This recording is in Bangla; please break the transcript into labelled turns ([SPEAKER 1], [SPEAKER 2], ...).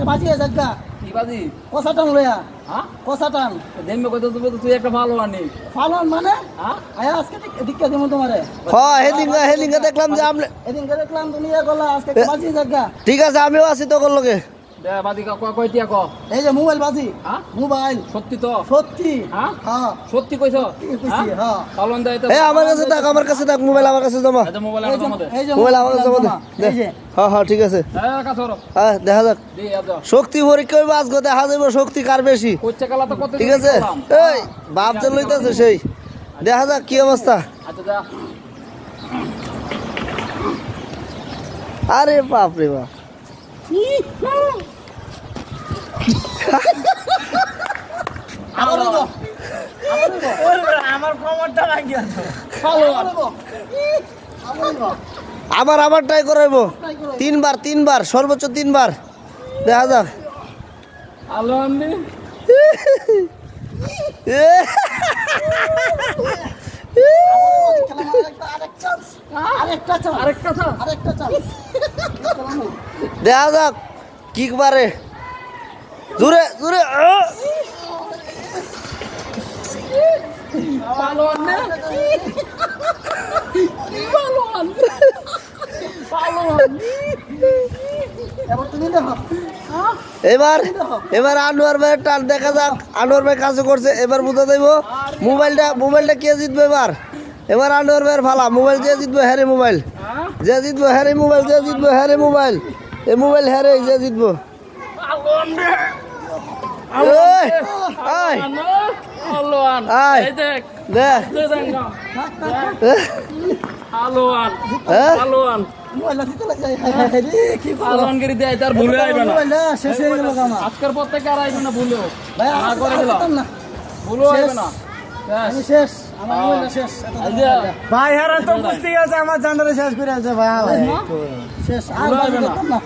[SPEAKER 1] আজকে বাজি আছে জায়গা
[SPEAKER 2] কি বাজি
[SPEAKER 1] কসাটান লয়া
[SPEAKER 2] হ্যাঁ
[SPEAKER 1] কসাটান
[SPEAKER 2] দেমে কইতো তুই একটা ভালো আনি
[SPEAKER 1] ফালন মানে
[SPEAKER 2] হ্যাঁ
[SPEAKER 1] আয়া আজকে দীক্ষা দেবো তোমারে
[SPEAKER 3] হ্যাঁ হেলিঙ্গা দেখলাম যে আপনি
[SPEAKER 1] এদিন দেখলাম তুমি গলা আজকে বাজি জায়গা
[SPEAKER 3] ঠিক আছে আমিও আছি তো কোন লগে
[SPEAKER 2] দে বাজি কয়টিয়া ক
[SPEAKER 1] এই যে মোবাইল বাজি
[SPEAKER 2] হ্যাঁ
[SPEAKER 1] মোবাইল
[SPEAKER 2] সত্যি তো
[SPEAKER 1] সত্যি
[SPEAKER 2] হ্যাঁ
[SPEAKER 1] হ্যাঁ
[SPEAKER 2] সত্যি কইছো
[SPEAKER 1] কইছি হ্যাঁ
[SPEAKER 2] পালন দেয় তো
[SPEAKER 3] এই আমার কাছে থাক মোবাইল আমার কাছে জমা
[SPEAKER 2] এই যে মোবাইল আমার মধ্যে
[SPEAKER 1] এই যে
[SPEAKER 3] মোবাইল আমার কাছে জমা দে
[SPEAKER 1] এই যে
[SPEAKER 3] হ্যাঁ হ্যাঁ ঠিক আছে
[SPEAKER 2] হ্যাঁ কাছর
[SPEAKER 3] হ্যাঁ দেখা যাক
[SPEAKER 2] দি আজো
[SPEAKER 3] শক্তি পরীক্ষা হইব আজকে দেখা যাবে শক্তি কার বেশি
[SPEAKER 2] কোচ্চা কালা তো কত
[SPEAKER 3] ঠিক আছে এই বাপ যে লইতাছে সেই দেখা যাক কি অবস্থা
[SPEAKER 2] আচ্ছা যা
[SPEAKER 3] আরে বাপ রে বাপ
[SPEAKER 1] আমার কোমরটা লাগি আছে
[SPEAKER 3] আবার ট্রাই করাইবো তিনবার সর্বোচ্চ 3 বার দেখা যাক
[SPEAKER 2] হ্যালো আন্টি
[SPEAKER 1] আরেকটা চান্স
[SPEAKER 3] দেখা যাক কি পারে জোরে
[SPEAKER 2] পালোয়ান না পালোয়ান
[SPEAKER 1] এবার তুমি দেখো
[SPEAKER 3] এবার আনোয়ার ভাইয়ের টান দেখা যাক আনোয়ার ভাই কাজ করছে এবার বুঝা যাইব মোবাইলটা কে জিতবে এবার আনোয়ার ভাইয়ের ভালা মোবাইল যে জিতবে হ্যারে মোবাইল যে জিতবে হ্যারে মোবাইল যে জিতবে হ্যারে মোবাইল এই মোবাইল হ্যারে যে জিতবো
[SPEAKER 2] পালোয়ান
[SPEAKER 3] আয়
[SPEAKER 2] এই দেখ
[SPEAKER 3] দেখ
[SPEAKER 2] পালোয়ান পালোয়ান
[SPEAKER 1] মোবাইলটা দিতে লাগে কি
[SPEAKER 2] পালোয়ানগিরি দেয় তার ভুলে আইবে না
[SPEAKER 1] মোবাইলটা শেষ হয়ে গেল আমার
[SPEAKER 2] আজকের পর থেকে আর আইবে না ভুলেও
[SPEAKER 1] ভাই
[SPEAKER 2] না করে দিলাম
[SPEAKER 1] না
[SPEAKER 2] ভুলেও আইবে না
[SPEAKER 1] আমি শেষ আমার মোবাইলটা শেষ
[SPEAKER 2] ভাই হারা তো
[SPEAKER 1] বুঝতে গেছে আমার জানারে শেষ করে আছে ভাই শেষ আর না